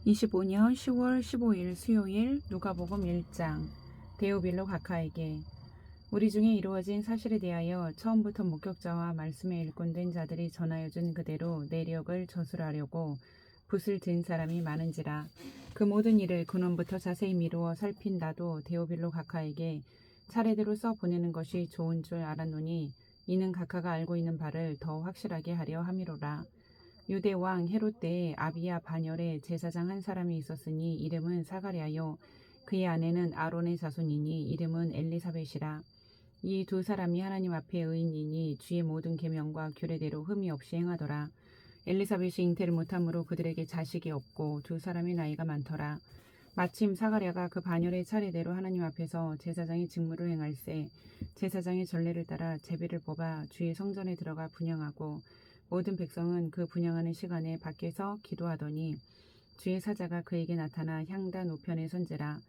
25년 10월 15일 수요일 누가복음 1장. 데오빌로 각하에게 우리 중에 이루어진 사실에 대하여 처음부터 목격자와 말씀에 일꾼된 자들이 전하여준 그대로 내력을 저술하려고 붓을 든 사람이 많은지라. 그 모든 일을 근원부터 자세히 미루어 살핀 나도 데오빌로 각하에게 차례대로 써 보내는 것이 좋은 줄 알았노니 이는 각하가 알고 있는 바를 더 확실하게 하려 함이로라. 유대 왕 헤롯 때에 아비야 반열에 제사장 한 사람이 있었으니 이름은 사가랴요. 그의 아내는 아론의 자손이니 이름은 엘리사벳이라. 이 두 사람이 하나님 앞에 의인이니 주의 모든 계명과 규례대로 흠이 없이 행하더라. 엘리사벳이 잉태를 못함으로 그들에게 자식이 없고 두 사람의 나이가 많더라. 마침 사가랴가 그 반열의 차례대로 하나님 앞에서 제사장의 직무를 행할세 제사장의 전례를 따라 제비를 뽑아 주의 성전에 들어가 분향하고 모든 백성은 그 분향하는 시간에 밖에서 기도하더니 주의 사자가 그에게 나타나 향단 우편에 선지라.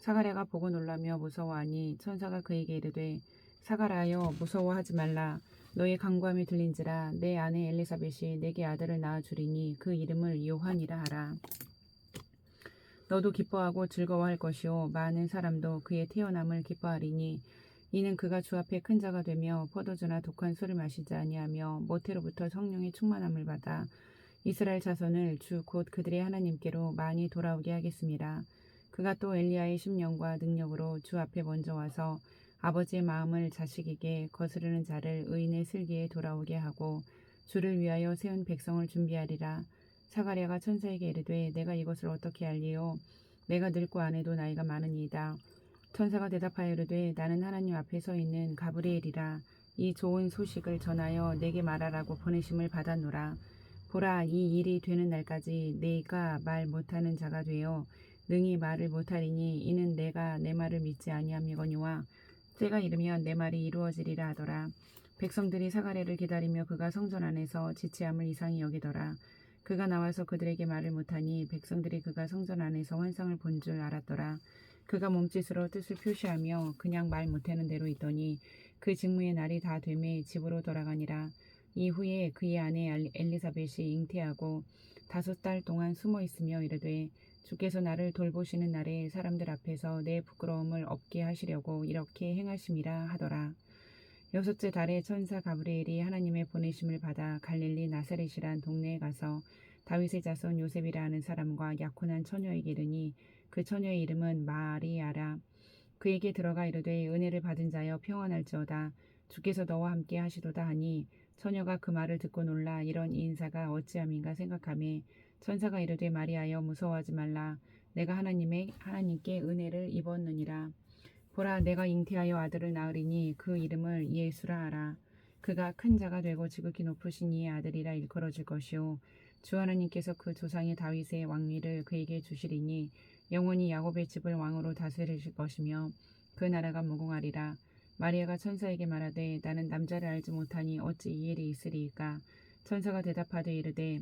사가랴가 보고 놀라며 무서워하니 천사가 그에게 이르되 사가랴여 무서워하지 말라. 너의 간구함이 들린지라. 내 아내 엘리사벳이 내게 아들을 낳아주리니 그 이름을 요한이라 하라. 너도 기뻐하고 즐거워할 것이요 많은 사람도 그의 태어남을 기뻐하리니 이는 그가 주 앞에 큰 자가 되며 포도주나 독한 술을 마시지 아니하며 모태로부터 성령의 충만함을 받아 이스라엘 자손을 주 곧 그들의 하나님께로 많이 돌아오게 하겠습니다. 그가 또 엘리야의 심령과 능력으로 주 앞에 먼저 와서 아버지의 마음을 자식에게 거스르는 자를 의인의 슬기에 돌아오게 하고 주를 위하여 세운 백성을 준비하리라. 사가랴가 천사에게 이르되 내가 이것을 어떻게 알리요? 내가 늙고 아내도 나이가 많으니이다. 천사가 대답하여 이르되 나는 하나님 앞에 서 있는 가브리엘이라. 이 좋은 소식을 전하여 내게 말하라고 보내심을 받았노라. 보라, 이 일이 되는 날까지 내가 말 못하는 자가 되어 능히 말을 못하리니 이는 내가 내 말을 믿지 아니함이거니와 때가 이르면 내 말이 이루어지리라 하더라. 백성들이 사가랴를 기다리며 그가 성전 안에서 지체함을 이상히 여기더라. 그가 나와서 그들에게 말을 못하니 백성들이 그가 성전 안에서 환상을 본 줄 알았더라. 그가 몸짓으로 뜻을 표시하며 그냥 말 못하는 대로 있더니 그 직무의 날이 다 되매 집으로 돌아가니라. 이후에 그의 아내 엘리사벳이 잉태하고 5달 동안 숨어 있으며 이르되 주께서 나를 돌보시는 날에 사람들 앞에서 내 부끄러움을 없게 하시려고 이렇게 행하심이라 하더라. 6째 달에 천사 가브리엘이 하나님의 보내심을 받아 갈릴리 나사렛이란 동네에 가서 다윗의 자손 요셉이라 하는 사람과 약혼한 처녀에게 이르니 그 처녀의 이름은 마리아라. 그에게 들어가 이르되 은혜를 받은 자여 평안할지어다. 주께서 너와 함께 하시도다 하니 처녀가 그 말을 듣고 놀라 이런 인사가 어찌함인가 생각하매 천사가 이르되 마리아여 무서워하지 말라. 내가 하나님께 은혜를 입었느니라. 보라, 내가 잉태하여 아들을 낳으리니 그 이름을 예수라 하라. 그가 큰 자가 되고 지극히 높으신 이의 아들이라 일컬어질 것이요 주 하나님께서 그 조상의 다윗의 왕위를 그에게 주시리니 영원히 야곱의 집을 왕으로 다스리실 것이며 그 나라가 무궁하리라. 마리아가 천사에게 말하되 나는 남자를 알지 못하니 어찌 이 일이 있으리이까. 천사가 대답하되 이르되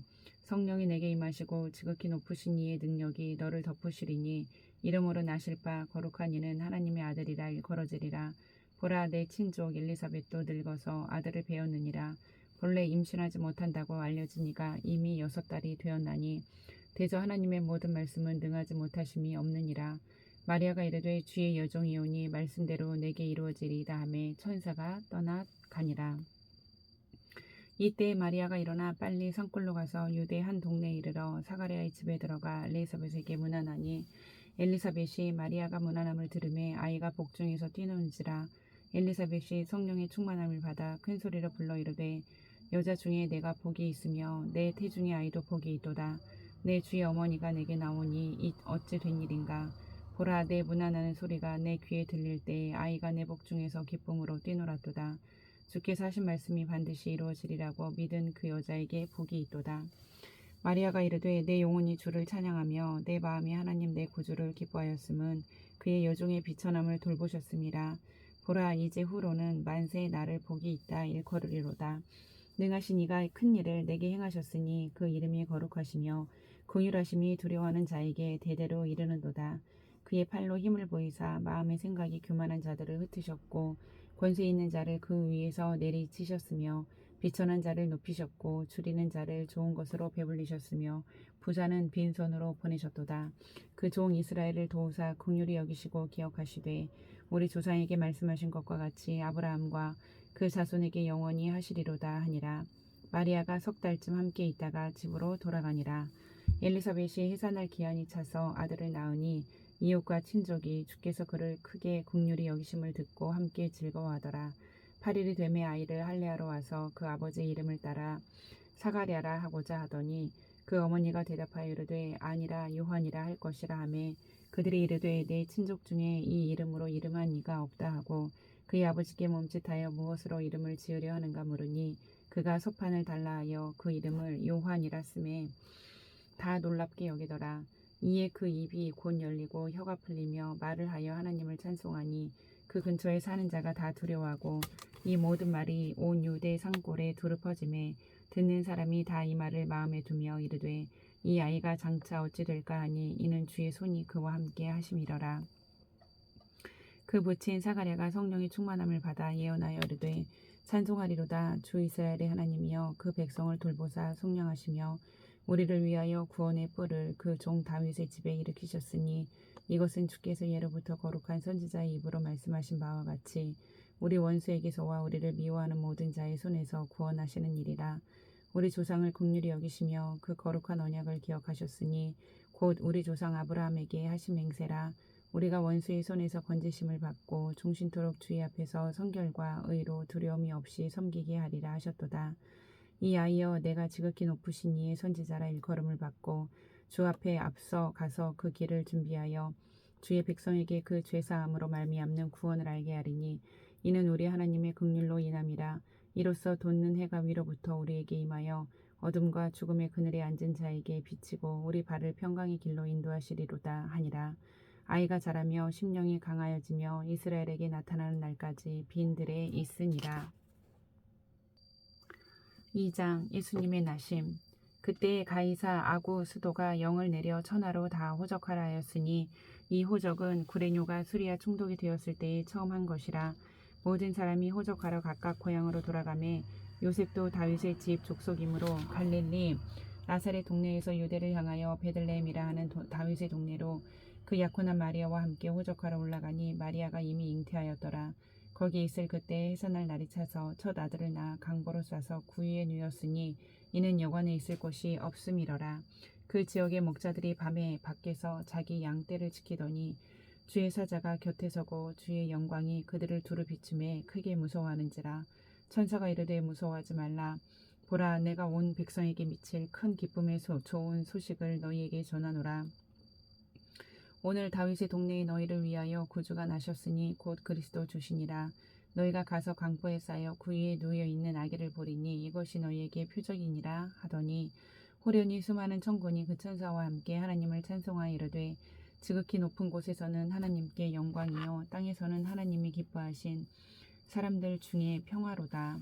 성령이 내게 임하시고 지극히 높으신 이의 능력이 너를 덮으시리니 이름으로 나실 바 거룩한 이는 하나님의 아들이라 일컬어지리라. 보라, 내 친족 엘리사벳도 늙어서 아들을 배었느니라. 본래 임신하지 못한다고 알려진 이가 이미 6달이 되었나니 대저 하나님의 모든 말씀은 능하지 못하심이 없느니라. 마리아가 이르되 주의 여종이오니 말씀대로 내게 이루어지리이다 하매 천사가 떠나가니라. 이때 마리아가 일어나 빨리 산골로 가서 유대 한 동네에 이르러 사가랴의 집에 들어가 엘리사벳에게 문안하니 엘리사벳이 마리아가 문안함을 들으매 아이가 복중에서 뛰노는지라. 엘리사벳이 성령의 충만함을 받아 큰 소리로 불러 이르되 여자 중에 내가 복이 있으며 내 태중의 아이도 복이 있도다. 내 주의 어머니가 내게 나오니 이 어찌 된 일인가. 보라, 내 문안하는 소리가 내 귀에 들릴 때에 아이가 내 복중에서 기쁨으로 뛰놀았도다. 주께서 하신 말씀이 반드시 이루어지리라고 믿은 그 여자에게 복이 있도다. 마리아가 이르되 내 영혼이 주를 찬양하며 내 마음이 하나님 내 구주를 기뻐하였음은 그의 여종의 비천함을 돌보셨음이라. 보라, 이제 후로는 만세 나를 복이 있다 일컬으리로다. 능하신 이가 큰 일을 내게 행하셨으니 그 이름이 거룩하시며 긍휼하심이 두려워하는 자에게 대대로 이르는도다. 그의 팔로 힘을 보이사 마음의 생각이 교만한 자들을 흩으셨고 권세 있는 자를 그 위에서 내리치셨으며 비천한 자를 높이셨고 줄이는 자를 좋은 것으로 배불리셨으며 부자는 빈손으로 보내셨도다. 그 종 이스라엘을 도우사 긍휼히 여기시고 기억하시되 우리 조상에게 말씀하신 것과 같이 아브라함과 그 자손에게 영원히 하시리로다 하니라. 마리아가 석 달쯤 함께 있다가 집으로 돌아가니라. 엘리사벳이 해산할 기한이 차서 아들을 낳으니 이웃과 친족이 주께서 그를 크게 긍휼히 여기심을 듣고 함께 즐거워하더라. 8일이 되매 아이를 할례하러 와서 그 아버지 이름을 따라 사가랴라 하고자 하더니 그 어머니가 대답하여 이르되 아니라 요한이라 할 것이라 하매 그들이 이르되 내 친족 중에 이 이름으로 이름한 이가 없다 하고 그의 아버지께 멈칫하여 무엇으로 이름을 지으려 하는가 물으니 그가 소판을 달라 하여 그 이름을 요한이라 쓰매 다 놀랍게 여기더라. 이에 그 입이 곧 열리고 혀가 풀리며 말을 하여 하나님을 찬송하니 그 근처에 사는 자가 다 두려워하고 이 모든 말이 온 유대 산골에 두루 퍼지매 듣는 사람이 다 이 말을 마음에 두며 이르되 이 아이가 장차 어찌 될까 하니 이는 주의 손이 그와 함께 하심이러라. 그 부친 사가랴가 성령의 충만함을 받아 예언하여 이르되 찬송하리로다. 주 이스라엘의 하나님이여 그 백성을 돌보사 속량하시며 우리를 위하여 구원의 뿔을 그 종 다윗의 집에 일으키셨으니 이것은 주께서 예로부터 거룩한 선지자의 입으로 말씀하신 바와 같이 우리 원수에게서와 우리를 미워하는 모든 자의 손에서 구원하시는 일이라. 우리 조상을 긍휼히 여기시며 그 거룩한 언약을 기억하셨으니 곧 우리 조상 아브라함에게 하신 맹세라. 우리가 원수의 손에서 건지심을 받고 종신토록 주의 앞에서 성결과 의로 두려움이 없이 섬기게 하리라 하셨도다. 이 아이여 내가 지극히 높으신 이의 선지자라 일컬음을 받고 주 앞에 앞서 가서 그 길을 준비하여 주의 백성에게 그 죄사함으로 말미암는 구원을 알게 하리니 이는 우리 하나님의 긍휼로 인함이라. 이로써 돋는 해가 위로부터 우리에게 임하여 어둠과 죽음의 그늘에 앉은 자에게 비치고 우리 발을 평강의 길로 인도하시리로다 하니라. 아이가 자라며 심령이 강하여지며 이스라엘에게 나타나는 날까지 빈들에 있으니라. 2장 예수님의 나심. 그때 가이사 아구 수도가 영을 내려 천하로 다 호적하라 하였으니 이 호적은 구레뇨가 수리아 총독이 되었을 때에 처음 한 것이라. 모든 사람이 호적하러 각각 고향으로 돌아가매 요셉도 다윗의 집 족속이므로 갈릴리 나사렛 동네에서 유대를 향하여 베들레헴이라 하는 다윗의 동네로 그 약혼한 마리아와 함께 호적하러 올라가니 마리아가 이미 잉태하였더라. 거기 있을 그때 해산할 날이 차서 첫 아들을 낳아 강보로 싸서 구유에 누였으니 이는 여관에 있을 곳이 없음이러라. 그 지역의 목자들이 밤에 밖에서 자기 양떼를 지키더니 주의 사자가 곁에 서고 주의 영광이 그들을 두루 비추매 크게 무서워하는지라. 천사가 이르되 무서워하지 말라. 보라 내가 온 백성에게 미칠 큰 기쁨의 좋은 소식을 너희에게 전하노라. 오늘 다윗의 동네에 너희를 위하여 구주가 나셨으니 곧 그리스도 주시니라. 너희가 가서 강보에 쌓여 구유에 누워 있는 아기를 보리니 이것이 너희에게 표적이니라 하더니 호련히 수많은 천군이 그 천사와 함께 하나님을 찬송하여 이르되 지극히 높은 곳에서는 하나님께 영광이요 땅에서는 하나님이 기뻐하신 사람들 중에 평화로다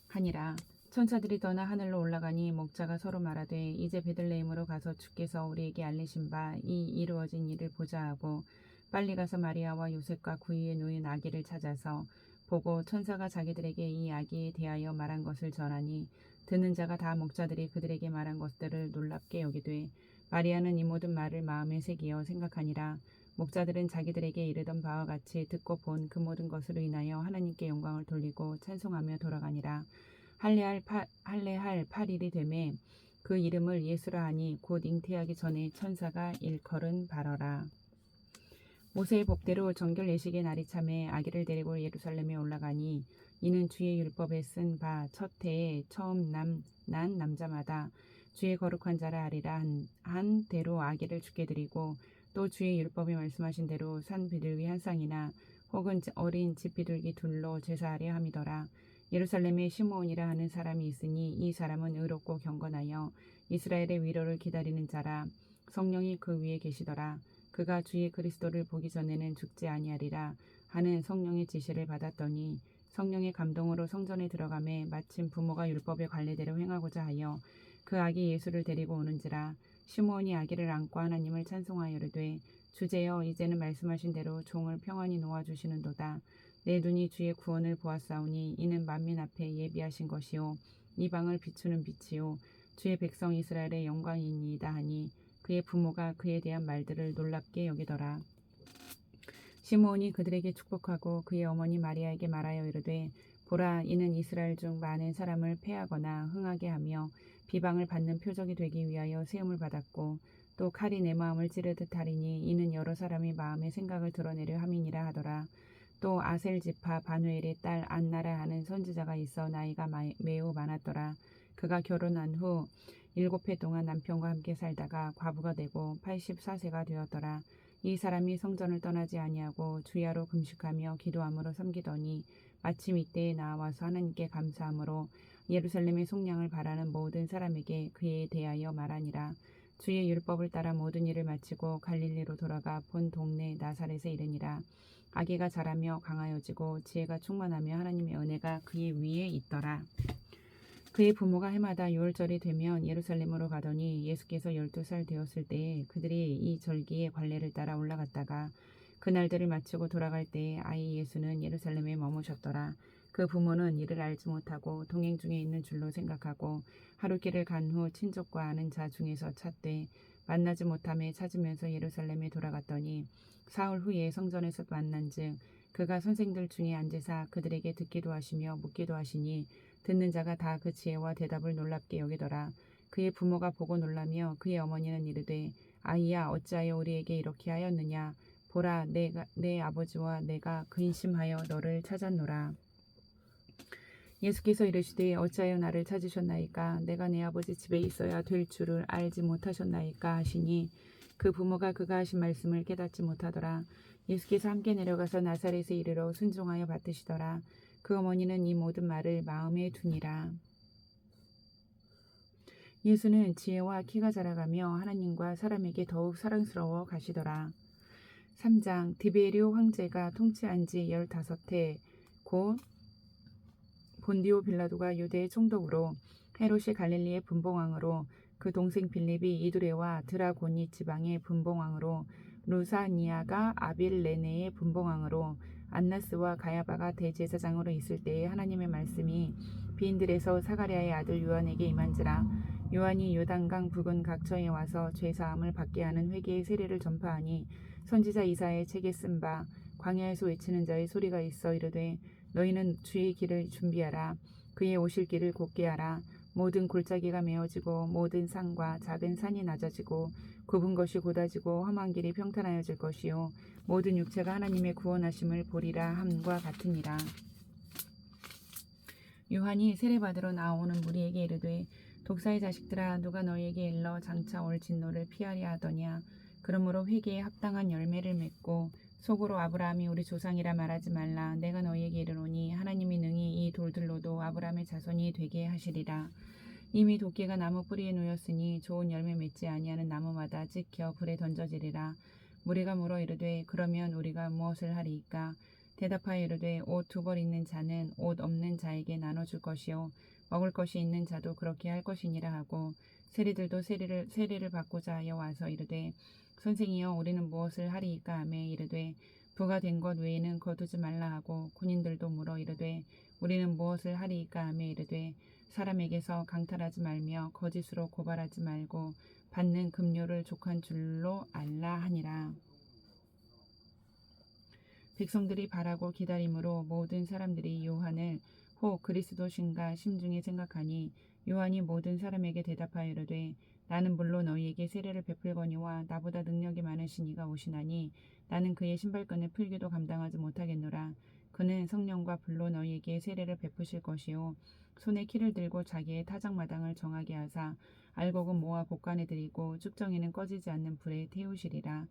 하니라. 천사들이 떠나 하늘로 올라가니 목자가 서로 말하되 이제 베들레헴으로 가서 주께서 우리에게 알리신 바 이 이루어진 일을 보자 하고 빨리 가서 마리아와 요셉과 구유에 누인 아기를 찾아서 보고 천사가 자기들에게 이 아기에 대하여 말한 것을 전하니 듣는 자가 다 목자들이 그들에게 말한 것들을 놀랍게 여기되 마리아는 이 모든 말을 마음에 새기어 생각하니라. 목자들은 자기들에게 이르던 바와 같이 듣고 본 그 모든 것으로 인하여 하나님께 영광을 돌리고 찬송하며 돌아가니라. 할례할 8일이 되매 그 이름을 예수라 하니 곧 잉태하기 전에 천사가 일컬은 바러라. 모세의 법대로 정결 예식의 날이 참에 아기를 데리고 예루살렘에 올라가니 이는 주의 율법에 쓴 바 첫 해에 처음 난 남자마다 주의 거룩한 자라 하리라 한 대로 아기를 죽게 드리고 또 주의 율법이 말씀하신 대로 산 비둘기 한 쌍이나 혹은 어린 집 비둘기 둘로 제사하려 함이더라. 예루살렘에 시므온이라 하는 사람이 있으니 이 사람은 의롭고 경건하여 이스라엘의 위로를 기다리는 자라. 성령이 그 위에 계시더라. 그가 주의 그리스도를 보기 전에는 죽지 아니하리라 하는 성령의 지시를 받았더니 성령의 감동으로 성전에 들어가매 마침 부모가 율법의 관례대로 행하고자 하여 그 아기 예수를 데리고 오는지라. 시므온이 아기를 안고 하나님을 찬송하여 이르되 주제여 이제는 말씀하신 대로 종을 평안히 놓아주시는도다. 내 눈이 주의 구원을 보았사오니 이는 만민 앞에 예비하신 것이요 이방을 비추는 빛이요 주의 백성 이스라엘의 영광이니이다 하니 그의 부모가 그에 대한 말들을 놀랍게 여기더라. 시므온이 그들에게 축복하고 그의 어머니 마리아에게 말하여 이르되 보라 이는 이스라엘 중 많은 사람을 패하거나 흥하게 하며 비방을 받는 표적이 되기 위하여 세움을 받았고 또 칼이 내 마음을 찌르듯 하리니 이는 여러 사람이 마음의 생각을 드러내려 함이니라 하더라. 또 아셀 지파 바누엘의 딸 안나라 하는 선지자가 있어 나이가 매우 많았더라. 그가 결혼한 후 7해 동안 남편과 함께 살다가 과부가 되고 84세가 되었더라. 이 사람이 성전을 떠나지 아니하고 주야로 금식하며 기도함으로 섬기더니 마침 이때에 나와서 하나님께 감사함으로 예루살렘의 속량을 바라는 모든 사람에게 그에 대하여 말하니라. 주의 율법을 따라 모든 일을 마치고 갈릴리로 돌아가 본 동네 나사렛에 이르니라. 아기가 자라며 강하여지고 지혜가 충만하며 하나님의 은혜가 그의 위에 있더라. 그의 부모가 해마다 유월절이 되면 예루살렘으로 가더니 예수께서 12살 되었을 때에 그들이 이 절기의 관례를 따라 올라갔다가 그날들을 마치고 돌아갈 때에 아이 예수는 예루살렘에 머무셨더라. 그 부모는 이를 알지 못하고 동행 중에 있는 줄로 생각하고 하루길을 간 후 친족과 아는 자 중에서 찾되 만나지 못함에 찾으면서 예루살렘에 돌아갔더니 사흘 후에 성전에서 만난즉 그가 선생들 중에 앉으사 그들에게 듣기도 하시며 묻기도 하시니 듣는 자가 다 그 지혜와 대답을 놀랍게 여기더라. 그의 부모가 보고 놀라며 그의 어머니는 이르되 아이야 어찌하여 우리에게 이렇게 하였느냐. 보라 내 아버지와 내가 근심하여 너를 찾았노라. 예수께서 이르시되 어찌하여 나를 찾으셨나이까. 내가 내 아버지 집에 있어야 될 줄을 알지 못하셨나이까 하시니 그 부모가 그가 하신 말씀을 깨닫지 못하더라. 예수께서 함께 내려가서 나사렛에 이르러 순종하여 받으시더라. 그 어머니는 이 모든 말을 마음에 두니라. 예수는 지혜와 키가 자라가며 하나님과 사람에게 더욱 사랑스러워 가시더라. 3장 디베리오 황제가 통치한 지 15해 곧 본디오 빌라도가 유대의 총독으로 헤롯이 갈릴리의 분봉왕으로 그 동생 빌립이 이두레와 드라고니 지방의 분봉왕으로 루사니아가 아빌레네의 분봉왕으로 안나스와 가야바가 대제사장으로 있을 때에 하나님의 말씀이 비인들에서 사가랴의 아들 요한에게 임한지라. 요한이 요단강 부근 각처에 와서 죄사함을 받게 하는 회개의 세례를 전파하니 선지자 이사야의 책에 쓴 바 광야에서 외치는 자의 소리가 있어 이르되 너희는 주의 길을 준비하라. 그의 오실 길을 곧게 하라. 모든 골짜기가 메어지고 모든 산과 작은 산이 낮아지고 굽은 것이 곧아지고 험한 길이 평탄하여질 것이요 모든 육체가 하나님의 구원하심을 보리라 함과 같으니라. 요한이 세례받으러 나오는 무리에게 이르되 독사의 자식들아 누가 너희에게 일러 장차 올 진노를 피하려 하더냐. 그러므로 회개에 합당한 열매를 맺고 속으로 아브라함이 우리 조상이라 말하지 말라. 내가 너희에게 이르노니 하나님이 능히 이 돌들로도 아브라함의 자손이 되게 하시리라. 이미 도끼가 나무 뿌리에 놓였으니 좋은 열매 맺지 아니하는 나무마다 찍혀 불에 던져지리라. 무리가 물어 이르되 그러면 우리가 무엇을 하리이까. 대답하여 이르되 옷 2벌 있는 자는 옷 없는 자에게 나눠줄 것이요 먹을 것이 있는 자도 그렇게 할 것이니라 하고 세리들도 세례를 받고자 하여 와서 이르되 선생이여 우리는 무엇을 하리이까 하매 이르되 부가 된 것 외에는 거두지 말라 하고 군인들도 물어 이르되 우리는 무엇을 하리이까 하매 이르되 사람에게서 강탈하지 말며 거짓으로 고발하지 말고 받는 급료를 족한 줄로 알라 하니라. 백성들이 바라고 기다림으로 모든 사람들이 요한을 혹 그리스도신가 심중에 생각하니 요한이 모든 사람에게 대답하여 이르되 나는 물론 너희에게 세례를 베풀거니와 나보다 능력이 많으신 이가 오시나니 나는 그의 신발끈을 풀기도 감당하지 못하겠노라. 그는 성령과 불로 너희에게 세례를 베푸실 것이요 손에 키를 들고 자기의 타작마당을 정하게 하사 알곡은 모아 곡간에 들이고 쭉정이는 꺼지지 않는 불에 태우시리라.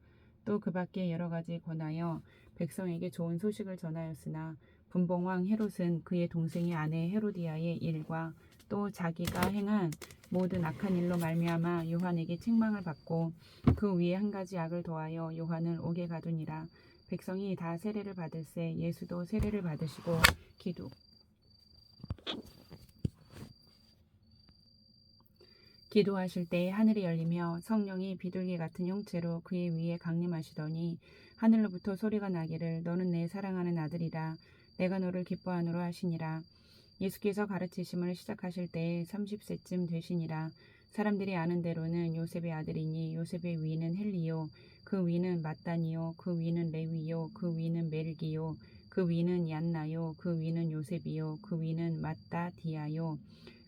또 그 밖에 여러 가지 권하여 백성에게 좋은 소식을 전하였으나 분봉왕 헤롯은 그의 동생의 아내 헤로디아의 일과 또 자기가 행한 모든 악한 일로 말미암아 요한에게 책망을 받고 그 위에 한 가지 악을 더하여 요한을 옥에 가두니라. 백성이 다 세례를 받을새 예수도 세례를 받으시고 기도하실 때 하늘이 열리며 성령이 비둘기 같은 형체로 그의 위에 강림하시더니 하늘로부터 소리가 나기를 너는 내 사랑하는 아들이라 내가 너를 기뻐하노라 하시니라. 예수께서 가르치심을 시작하실 때에 30세쯤 되시니라. 사람들이 아는 대로는 요셉의 아들이니 요셉의 위는 헬리요 그 위는 마따니요 그 위는 레위요 그 위는 멜기요 그 위는 얀나요 그 위는 요셉이요 그 위는 마따디아요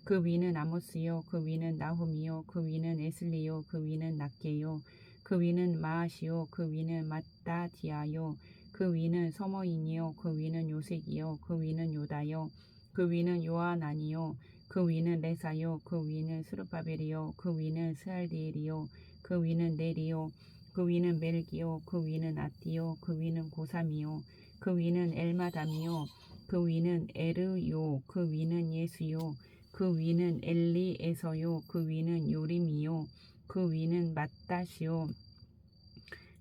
그 위는 아모스요 그 위는 나훔이요 그 위는 에슬리요 그 위는 낫게요 그 위는 마아시요 그 위는 마따디아요 그 위는 서머인이요 그 위는 요색이요 그 위는 요다요 그 위는 요아나니요 그 위는 레사요 그 위는 스룹바벨이요 그 위는 스알디엘이요 그 위는 넬이요 그 위는 멜기요 그 위는 아띠요 그 위는 고삼이요 그 위는 엘마담이요 그 위는 에르요 그 위는 예수요 그 위는 엘리에서요 그 위는 요림이요 그 위는 맏다시요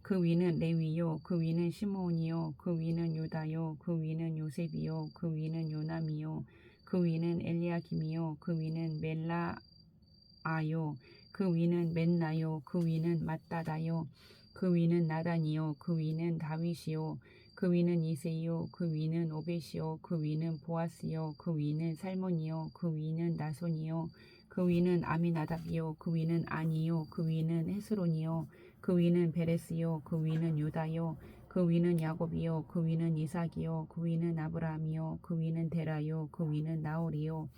그 위는 레위요 그 위는 시므온이요 그 위는 유다요 그 위는 요셉이요 그 위는 요남이요 그 위는 엘리야김이요 그 위는 멜라아요 그 위는 맨나요 그 위는 맏다다요 그 위는 나단이요 그 위는 다윗이요 그 위는 이세이요 그 위는 오벳이요 그 위는 보아스요 그 위는 살몬이요 그 위는 나손이요 그 위는 아미나답이요 그 위는 아니요 그 위는 헤스론이요 그 위는 베레스요 그 위는 유다요 그 위는 야곱이요 그 위는 이삭이요 그 위는 아브라함이요 그 위는 데라요 그 위는 나홀이요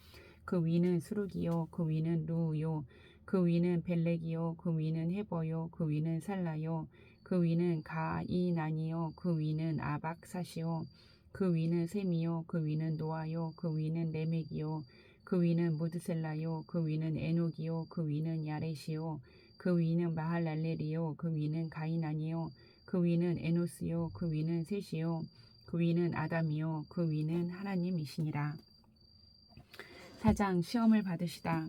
그 위는 스룩이요 그 위는 루요 그 위는 벨렉이요 그 위는 헤버요 그 위는 살라요 그 위는 가이난이요 그 위는 아박사시요 그 위는 셈이요 그 위는 노아요 그 위는 레멕이요 그 위는 무드셀라요 그 위는 에녹이요 그 위는 야렛이요 그 위는 마할랄렐이요 그 위는 가이난이요 그 위는 에노스요 그 위는 셋이요 그 위는 아담이요 그 위는 하나님이시니라. 4장 시험을 받으시다.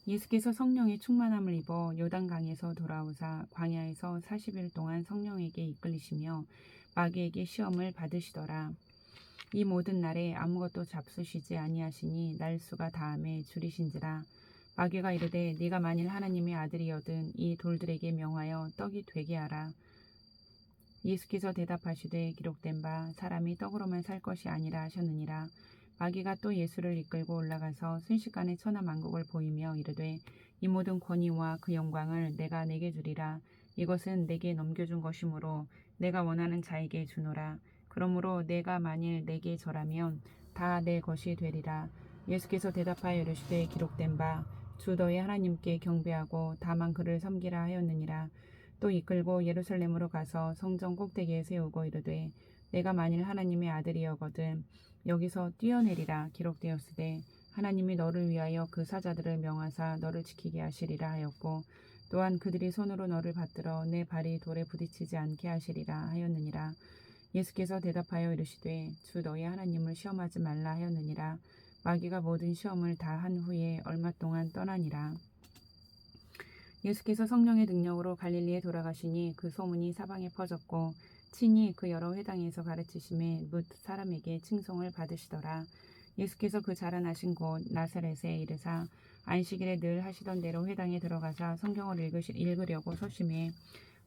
예수께서 성령의 충만함을 입어 요단강에서 돌아오사 광야에서 40일 동안 성령에게 이끌리시며 마귀에게 시험을 받으시더라. 이 모든 날에 아무것도 잡수시지 아니하시니 날수가 다함에 줄이신지라. 마귀가 이르되 네가 만일 하나님의 아들이여든 이 돌들에게 명하여 떡이 되게 하라. 예수께서 대답하시되 기록된 바 사람이 떡으로만 살 것이 아니라 하셨느니라. 마귀가 또 예수를 이끌고 올라가서 순식간에 천하만국을 보이며 이르되 이 모든 권위와 그 영광을 내가 내게 주리라. 이것은 내게 넘겨준 것이므로 내가 원하는 자에게 주노라. 그러므로 내가 만일 내게 절하면 다 내 것이 되리라. 예수께서 대답하여 이르시되 기록된 바 주 너의 하나님께 경배하고 다만 그를 섬기라 하였느니라. 또 이끌고 예루살렘으로 가서 성전 꼭대기에 세우고 이르되 내가 만일 하나님의 아들이여거든 여기서 뛰어내리라. 기록되었으되 하나님이 너를 위하여 그 사자들을 명하사 너를 지키게 하시리라 하였고 또한 그들이 손으로 너를 받들어 내 발이 돌에 부딪히지 않게 하시리라 하였느니라. 예수께서 대답하여 이르시되 주 너의 하나님을 시험하지 말라 하였느니라. 마귀가 모든 시험을 다 한 후에 얼마 동안 떠나니라. 예수께서 성령의 능력으로 갈릴리에 돌아가시니 그 소문이 사방에 퍼졌고 친히 그 여러 회당에서 가르치심에 뭇 사람에게 칭송을 받으시더라. 예수께서 그 자라나신 곳 나사렛에 이르사 안식일에 늘 하시던 대로 회당에 들어가사 성경을 읽으려고 서심해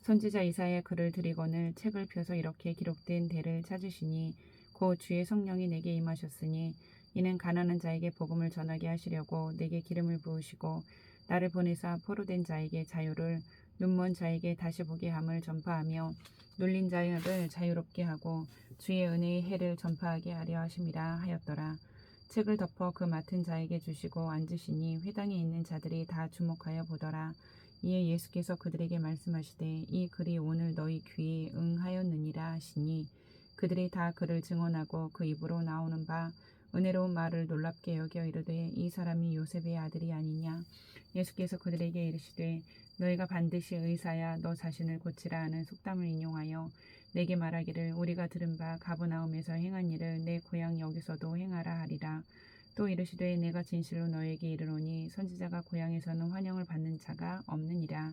선지자 이사야의 글을 들이거늘 책을 펴서 이렇게 기록된 대를 찾으시니 곧 주의 성령이 내게 임하셨으니 이는 가난한 자에게 복음을 전하게 하시려고 내게 기름을 부으시고 나를 보내사 포로된 자에게 자유를 눈먼 자에게 다시 보게 함을 전파하며 눌린 자를 자유롭게 하고 주의 은혜의 해를 전파하게 하려 하심이라 하였더라. 책을 덮어 그 맡은 자에게 주시고 앉으시니 회당에 있는 자들이 다 주목하여 보더라. 이에 예수께서 그들에게 말씀하시되 이 글이 오늘 너희 귀에 응하였느니라 하시니 그들이 다 그를 증언하고 그 입으로 나오는 바 은혜로운 말을 놀랍게 여겨 이르되 이 사람이 요셉의 아들이 아니냐. 예수께서 그들에게 이르시되 너희가 반드시 의사야 너 자신을 고치라 하는 속담을 인용하여 내게 말하기를 우리가 들은 바 가버나움에서 행한 일을 내 고향 여기서도 행하라 하리라. 또 이르시되 내가 진실로 너에게 이르노니 선지자가 고향에서는 환영을 받는 자가 없느니라.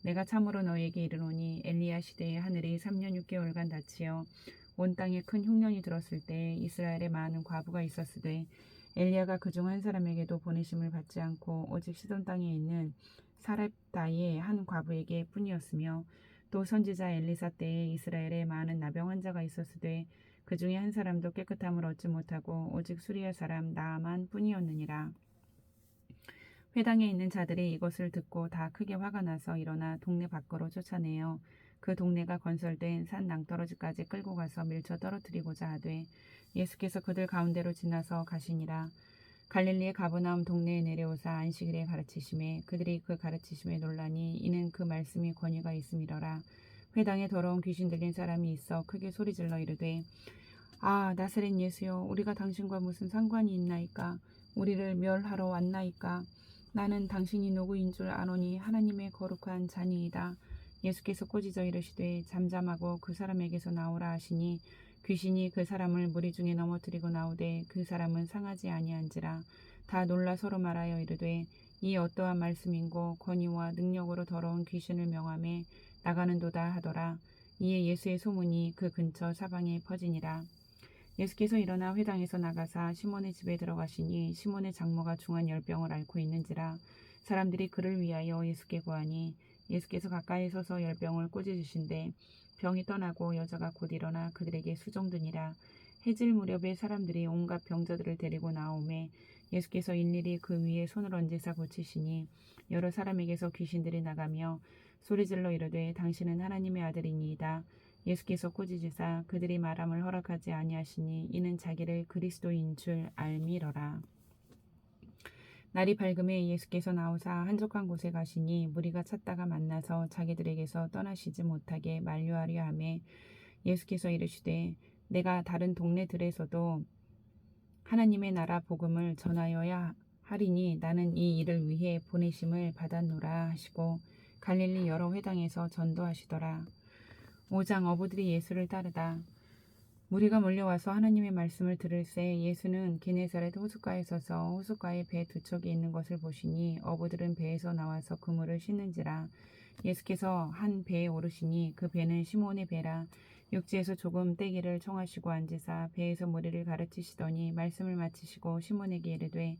내가 참으로 너에게 이르노니 엘리야 시대에 하늘이 3년 6개월간 닫히어 온 땅에 큰 흉년이 들었을 때 이스라엘에 많은 과부가 있었으되 엘리야가 그중 한 사람에게도 보내심을 받지 않고 오직 시돈 땅에 있는 사렙다의 한 과부에게 뿐이었으며 또 선지자 엘리사 때에 이스라엘에 많은 나병 환자가 있었으되 그 중에 한 사람도 깨끗함을 얻지 못하고 오직 수리아 사람 나아만 뿐이었느니라. 회당에 있는 자들이 이것을 듣고 다 크게 화가 나서 일어나 동네 밖으로 쫓아내어 그 동네가 건설된 산 낭떠러지까지 끌고 가서 밀쳐 떨어뜨리고자 하되 예수께서 그들 가운데로 지나서 가시니라. 갈릴리의 가버나움 동네에 내려오사 안식일에 가르치심에 그들이 그 가르치심에 놀라니 이는 그 말씀이 권위가 있음이러라. 회당에 더러운 귀신 들린 사람이 있어 크게 소리질러 이르되 아 나사렛 예수여 우리가 당신과 무슨 상관이 있나이까. 우리를 멸하러 왔나이까. 나는 당신이 누구인 줄 아노니 하나님의 거룩한 자니이다. 예수께서 꾸짖어 이르시되 잠잠하고 그 사람에게서 나오라 하시니 귀신이 그 사람을 무리 중에 넘어뜨리고 나오되 그 사람은 상하지 아니한지라. 다 놀라 서로 말하여 이르되 이 어떠한 말씀인고 권위와 능력으로 더러운 귀신을 명하매 나가는도다 하더라. 이에 예수의 소문이 그 근처 사방에 퍼지니라. 예수께서 일어나 회당에서 나가사 시몬의 집에 들어가시니 시몬의 장모가 중한 열병을 앓고 있는지라. 사람들이 그를 위하여 예수께 구하니 예수께서 가까이 서서 열병을 꾸짖으신데 병이 떠나고 여자가 곧 일어나 그들에게 수종드니라. 해질 무렵에 사람들이 온갖 병자들을 데리고 나오매 예수께서 일일이 그 위에 손을 얹으사 고치시니 여러 사람에게서 귀신들이 나가며 소리질러 이르되 당신은 하나님의 아들이니이다. 예수께서 꾸짖으사 그들이 말함을 허락하지 아니하시니 이는 자기를 그리스도인 줄 알미러라. 날이 밝음에 예수께서 나오사 한적한 곳에 가시니 무리가 찾다가 만나서 자기들에게서 떠나시지 못하게 만류하려 하매 예수께서 이르시되 내가 다른 동네들에서도 하나님의 나라 복음을 전하여야 하리니 나는 이 일을 위해 보내심을 받았노라 하시고 갈릴리 여러 회당에서 전도하시더라. 5장 어부들이 예수를 따르다. 무리가 몰려와서 하나님의 말씀을 들을새 예수는 게네사렛 호숫가에 서서 호숫가에 배 두 척이 있는 것을 보시니 어부들은 배에서 나와서 그물을 씻는지라. 예수께서 한 배에 오르시니 그 배는 시몬의 배라. 육지에서 조금 떼기를 청하시고 앉으사 배에서 무리를 가르치시더니 말씀을 마치시고 시몬에게 이르되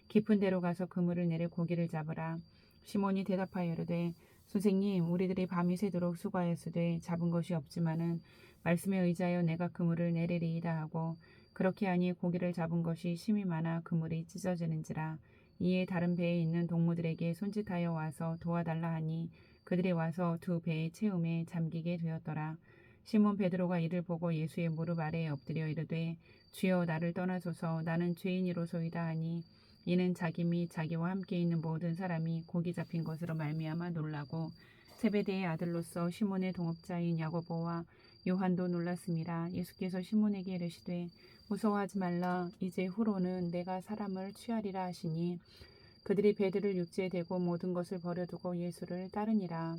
깊은 데로 가서 그물을 내려 고기를 잡으라. 시몬이 대답하여 이르되 선생님 우리들이 밤이 새도록 수고하였으되 잡은 것이 없지만은 말씀에 의지하여 내가 그물을 내리리이다 하고 그렇게 하니 고기를 잡은 것이 심이 많아 그물이 찢어지는지라. 이에 다른 배에 있는 동무들에게 손짓하여 와서 도와달라 하니 그들이 와서 두 배의 채움에 잠기게 되었더라. 시몬 베드로가 이를 보고 예수의 무릎 아래에 엎드려 이르되 주여 나를 떠나소서 나는 죄인이로소이다 하니 이는 자기 및 자기와 함께 있는 모든 사람이 고기 잡힌 것으로 말미암아 놀라고 세베대의 아들로서 시몬의 동업자인 야고보와 요한도 놀랐음이라. 예수께서 시몬에게 이르시되 무서워하지 말라. 이제 후로는 내가 사람을 취하리라 하시니 그들이 배들을 육지에 대고 모든 것을 버려두고 예수를 따르니라.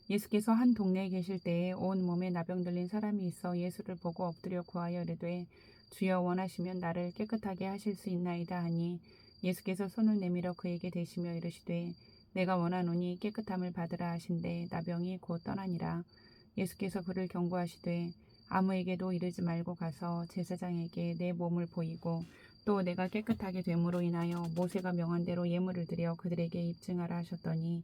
예수께서 한 동네에 계실 때에 온 몸에 나병 들린 사람이 있어 예수를 보고 엎드려 구하여 이르되 주여 원하시면 나를 깨끗하게 하실 수 있나이다 하니 예수께서 손을 내밀어 그에게 대시며 이르시되 내가 원하노니 깨끗함을 받으라 하신대 나병이 곧 떠나니라. 예수께서 그를 경고하시되 아무에게도 이르지 말고 가서 제사장에게 내 몸을 보이고 또 내가 깨끗하게 됨으로 인하여 모세가 명한 대로 예물을 드려 그들에게 입증하라 하셨더니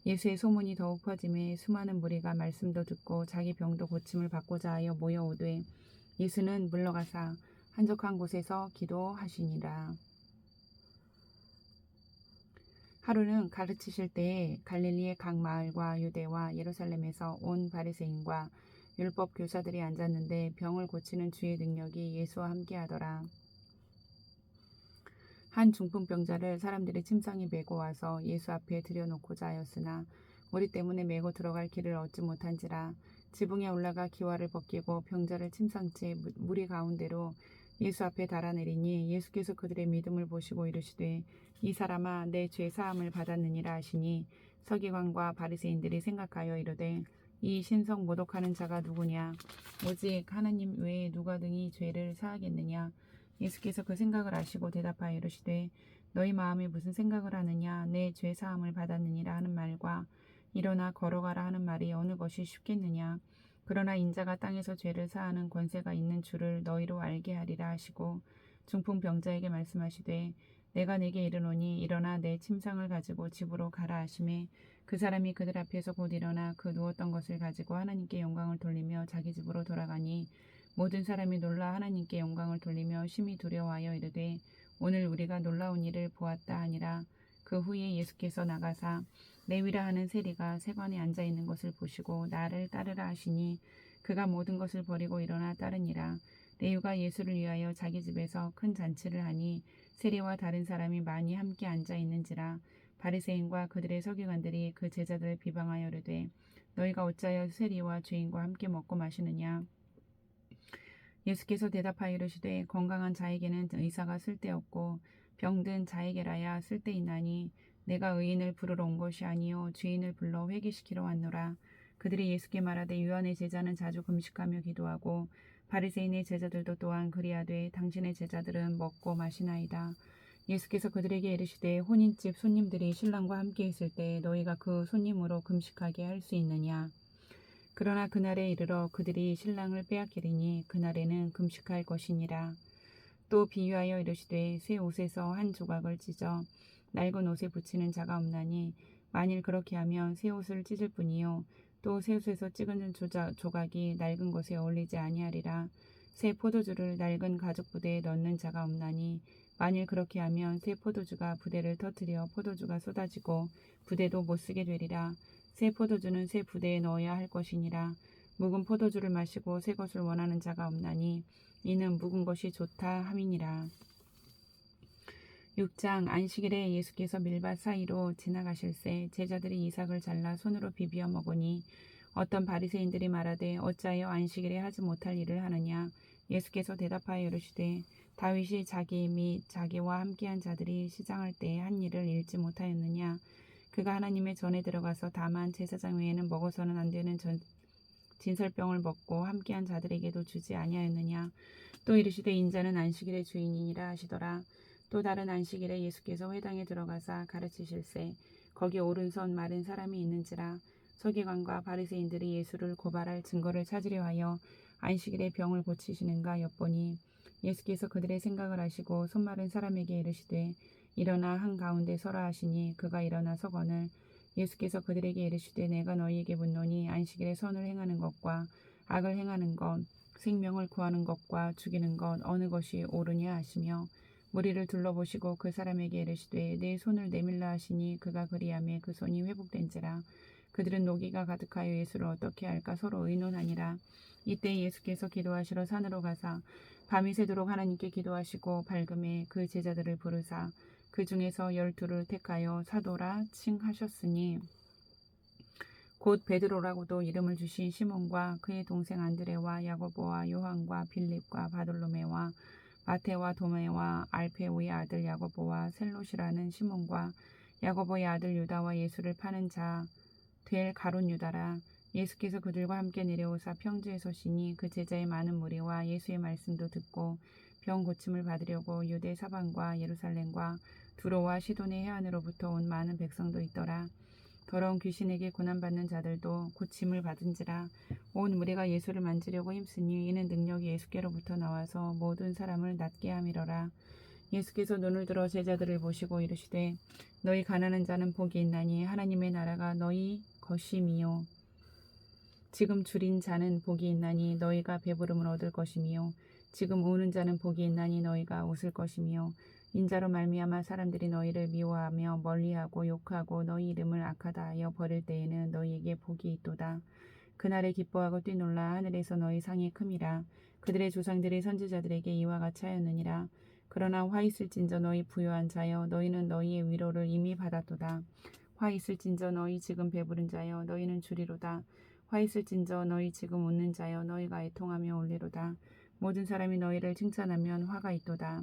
예수의 소문이 더욱 퍼짐에 수많은 무리가 말씀도 듣고 자기 병도 고침을 받고자 하여 모여오되 예수는 물러가사 한적한 곳에서 기도하시니라. 하루는 가르치실 때에 갈릴리의 각 마을과 유대와 예루살렘에서 온 바리새인과 율법 교사들이 앉았는데 병을 고치는 주의 능력이 예수와 함께하더라. 한 중풍병자를 사람들이 침상에 메고 와서 예수 앞에 들여놓고자 하였으나 무리 때문에 메고 들어갈 길을 얻지 못한지라. 지붕에 올라가 기와를 벗기고 병자를 침상째 무리 가운데로 예수 앞에 달아내리니 예수께서 그들의 믿음을 보시고 이르시되 이 사람아 내 죄 사함을 받았느니라 하시니 서기관과 바리새인들이 생각하여 이르되 이 신성 모독하는 자가 누구냐 오직 하나님 외에 누가 등이 죄를 사하겠느냐. 예수께서 그 생각을 아시고 대답하여 이르시되 너희 마음에 무슨 생각을 하느냐 내 죄 사함을 받았느니라 하는 말과 일어나 걸어가라 하는 말이 어느 것이 쉽겠느냐. 그러나 인자가 땅에서 죄를 사하는 권세가 있는 줄을 너희로 알게 하리라 하시고 중풍병자에게 말씀하시되 내가 내게 이르노니 일어나 내 침상을 가지고 집으로 가라 하시매 그 사람이 그들 앞에서 곧 일어나 그 누웠던 것을 가지고 하나님께 영광을 돌리며 자기 집으로 돌아가니 모든 사람이 놀라 하나님께 영광을 돌리며 심히 두려워하여 이르되 오늘 우리가 놀라운 일을 보았다 하니라. 그 후에 예수께서 나가사 레위라 하는 세리가 세관에 앉아 있는 것을 보시고 나를 따르라 하시니 그가 모든 것을 버리고 일어나 따르니라. 레위가 예수를 위하여 자기 집에서 큰 잔치를 하니 세리와 다른 사람이 많이 함께 앉아 있는지라. 바리새인과 그들의 서기관들이 그 제자들을 비방하여 이르되 너희가 어찌하여 세리와 죄인과 함께 먹고 마시느냐. 예수께서 대답하여 이르시되 건강한 자에게는 의사가 쓸데없고 병든 자에게라야 쓸데있나니 내가 의인을 부르러 온 것이 아니요 죄인을 불러 회개시키러 왔노라. 그들이 예수께 말하되 요한의 제자는 자주 금식하며 기도하고 바리새인의 제자들도 또한 그리하되 당신의 제자들은 먹고 마시나이다. 예수께서 그들에게 이르시되 혼인집 손님들이 신랑과 함께 있을 때 너희가 그 손님으로 금식하게 할 수 있느냐. 그러나 그날에 이르러 그들이 신랑을 빼앗기리니 그날에는 금식할 것이니라. 또 비유하여 이르시되 새 옷에서 한 조각을 찢어 낡은 옷에 붙이는 자가 없나니 만일 그렇게 하면 새 옷을 찢을 뿐이요 또 새 옷에서 찢은 조각이 낡은 것에 어울리지 아니하리라. 새 포도주를 낡은 가죽 부대에 넣는 자가 없나니 만일 그렇게 하면 새 포도주가 부대를 터뜨려 포도주가 쏟아지고 부대도 못쓰게 되리라. 새 포도주는 새 부대에 넣어야 할 것이니라. 묵은 포도주를 마시고 새 것을 원하는 자가 없나니 이는 묵은 것이 좋다 함이니라. 6장 안식일에 예수께서 밀밭 사이로 지나가실새 제자들이 이삭을 잘라 손으로 비비어 먹으니 어떤 바리새인들이 말하되 어찌하여 안식일에 하지 못할 일을 하느냐. 예수께서 대답하여 이르시되 다윗이 자기 및 자기와 함께한 자들이 시장할 때에 한 일을 잃지 못하였느냐. 그가 하나님의 전에 들어가서 다만 제사장 외에는 먹어서는 안 되는 진설병을 먹고 함께한 자들에게도 주지 아니하였느냐. 또 이르시되 인자는 안식일의 주인이니라 하시더라. 또 다른 안식일에 예수께서 회당에 들어가사 가르치실새 거기 오른손 마른 사람이 있는지라. 서기관과 바리새인들이 예수를 고발할 증거를 찾으려 하여 안식일에 병을 고치시는가 엿보니 예수께서 그들의 생각을 아시고 손 마른 사람에게 이르시되 일어나 한가운데 서라 하시니 그가 일어나 서거늘 예수께서 그들에게 이르시되 내가 너희에게 묻노니 안식일에 선을 행하는 것과 악을 행하는 것 생명을 구하는 것과 죽이는 것 어느 것이 옳으냐 하시며 무리를 둘러보시고 그 사람에게 이르시되 내 손을 내밀라 하시니 그가 그리하매 그 손이 회복된지라. 그들은 노기가 가득하여 예수를 어떻게 할까 서로 의논하니라. 이때 예수께서 기도하시러 산으로 가사 밤이 새도록 하나님께 기도하시고 밝음에 그 제자들을 부르사 그 중에서 12를 택하여 사도라 칭하셨으니 곧 베드로라고도 이름을 주신 시몬과 그의 동생 안드레와 야고보와 요한과 빌립과 바돌로메와 마테와 도메와 알페오의 아들 야고보와 셀롯이라는 시몬과 야고보의 아들 유다와 예수를 파는 자 될 가룟 유다라. 예수께서 그들과 함께 내려오사 평지에 서시니 그 제자의 많은 무리와 예수의 말씀도 듣고 병 고침을 받으려고 유대 사방과 예루살렘과 두로와 시돈의 해안으로부터 온 많은 백성도 있더라. 더러운 귀신에게 고난받는 자들도 고침을 받은지라. 온 무리가 예수를 만지려고 힘쓰니 이는 능력이 예수께로부터 나와서 모든 사람을 낫게 함이러라. 예수께서 눈을 들어 제자들을 보시고 이르시되 너희 가난한 자는 복이 있나니 하나님의 나라가 너희 것임이요 지금 줄인 자는 복이 있나니 너희가 배부름을 얻을 것이며 지금 우는 자는 복이 있나니 너희가 웃을 것이며 인자로 말미암아 사람들이 너희를 미워하며 멀리하고 욕하고 너희 이름을 악하다 하여 버릴 때에는 너희에게 복이 있도다. 그날에 기뻐하고 뛰놀라 하늘에서 너희 상이 큼이라. 그들의 조상들이 선지자들에게 이와 같이 하였느니라. 그러나 화 있을진저 너희 부요한 자여 너희는 너희의 위로를 이미 받았도다. 화 있을진저 너희 지금 배부른 자여 너희는 주리로다. 화 있을진저 너희 지금 웃는 자여 너희가 애통하며 울리로다. 모든 사람이 너희를 칭찬하면 화가 있도다.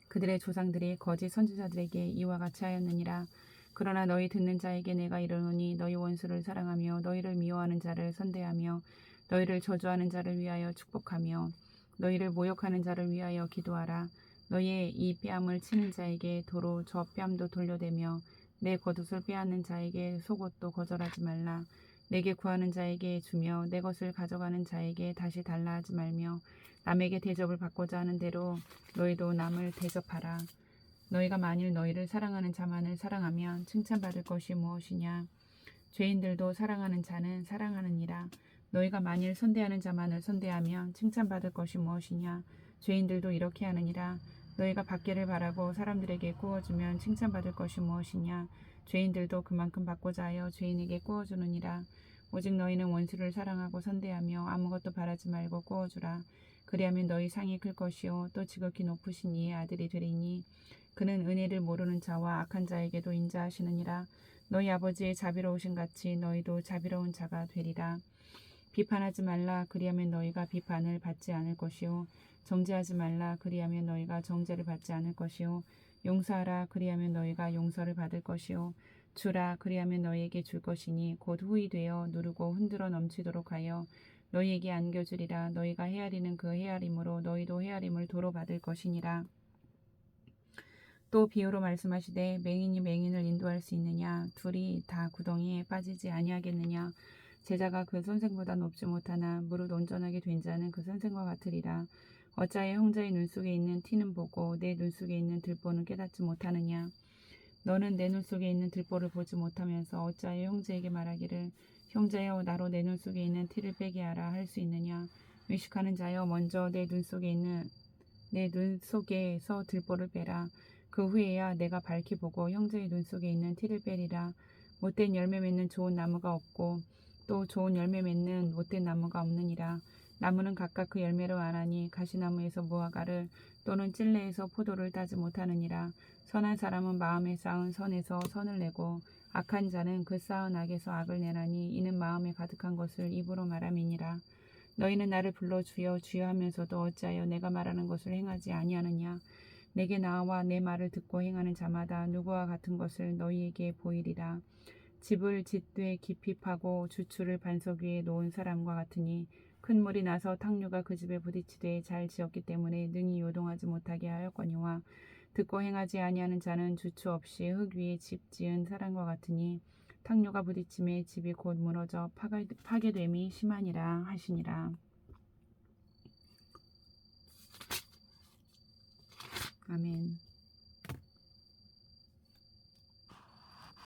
그들의 조상들이 거짓 선지자들에게 이와 같이 하였느니라. 그러나 너희 듣는 자에게 내가 이르노니 너희 원수를 사랑하며 너희를 미워하는 자를 선대하며 너희를 저주하는 자를 위하여 축복하며 너희를 모욕하는 자를 위하여 기도하라. 너희의 이 뺨을 치는 자에게 도로 저 뺨도 돌려대며 내 겉옷을 빼앗는 자에게 속옷도 거절하지 말라. 내게 구하는 자에게 주며 내 것을 가져가는 자에게 다시 달라 하지 말며 남에게 대접을 받고자 하는 대로 너희도 남을 대접하라. 너희가 만일 너희를 사랑하는 자만을 사랑하면 칭찬받을 것이 무엇이냐. 죄인들도 사랑하는 자는 사랑하느니라. 너희가 만일 선대하는 자만을 선대하면 칭찬받을 것이 무엇이냐. 죄인들도 이렇게 하느니라. 너희가 받기를 바라고 사람들에게 구워주면 칭찬받을 것이 무엇이냐? 죄인들도 그만큼 받고자 하여 죄인에게 구워주느니라. 오직 너희는 원수를 사랑하고 선대하며 아무것도 바라지 말고 구워주라. 그리하면 너희 상이 클 것이요 또 지극히 높으신 이의 아들이 되리니 그는 은혜를 모르는 자와 악한 자에게도 인자하시느니라. 너희 아버지의 자비로우신 같이 너희도 자비로운 자가 되리라. 비판하지 말라. 그리하면 너희가 비판을 받지 않을 것이요 정죄하지 말라. 그리하면 너희가 정죄를 받지 않을 것이요 용서하라. 그리하면 너희가 용서를 받을 것이요 주라. 그리하면 너희에게 줄 것이니 곧 후히 되어 누르고 흔들어 넘치도록 하여 너희에게 안겨주리라. 너희가 헤아리는 그 헤아림으로 너희도 헤아림을 도로 받을 것이니라. 또 비유로 말씀하시되 맹인이 맹인을 인도할 수 있느냐? 둘이 다 구덩이에 빠지지 아니하겠느냐? 제자가 그 선생보다 높지 못하나 무릇 온전하게 된 자는 그 선생과 같으리라. 어찌하여 형제의 눈 속에 있는 티는 보고 내 눈 속에 있는 들보는 깨닫지 못하느냐? 너는 내 눈 속에 있는 들보를 보지 못하면서 어찌하여 형제에게 말하기를 형제여 나로 내 눈 속에 있는 티를 빼게 하라 할 수 있느냐? 의식하는 자여 먼저 내 눈 속에서 들보를 빼라. 그 후에야 내가 밝히 보고 형제의 눈 속에 있는 티를 빼리라. 못된 열매 맺는 좋은 나무가 없고 또 좋은 열매 맺는 못된 나무가 없느니라. 나무는 각각 그 열매로 아나니 가시나무에서 무화과를 또는 찔레에서 포도를 따지 못하느니라. 선한 사람은 마음에 쌓은 선에서 선을 내고 악한 자는 그 쌓은 악에서 악을 내나니 이는 마음에 가득한 것을 입으로 말함이니라. 너희는 나를 불러 주여 주여 하면서도 어찌하여 내가 말하는 것을 행하지 아니하느냐? 내게 나와 내 말을 듣고 행하는 자마다 누구와 같은 것을 너희에게 보이리라. 집을 짓되 깊이 파고 주추를 반석 위에 놓은 사람과 같으니 큰 물이 나서 탕류가 그 집에 부딪히되 잘 지었기 때문에 능히 요동하지 못하게 하였거니와 듣고 행하지 아니하는 자는 주추 없이 흙 위에 집 지은 사람과 같으니 탕류가 부딪힘에 집이 곧 무너져 파괴됨이 심하니라 하시니라. 아멘.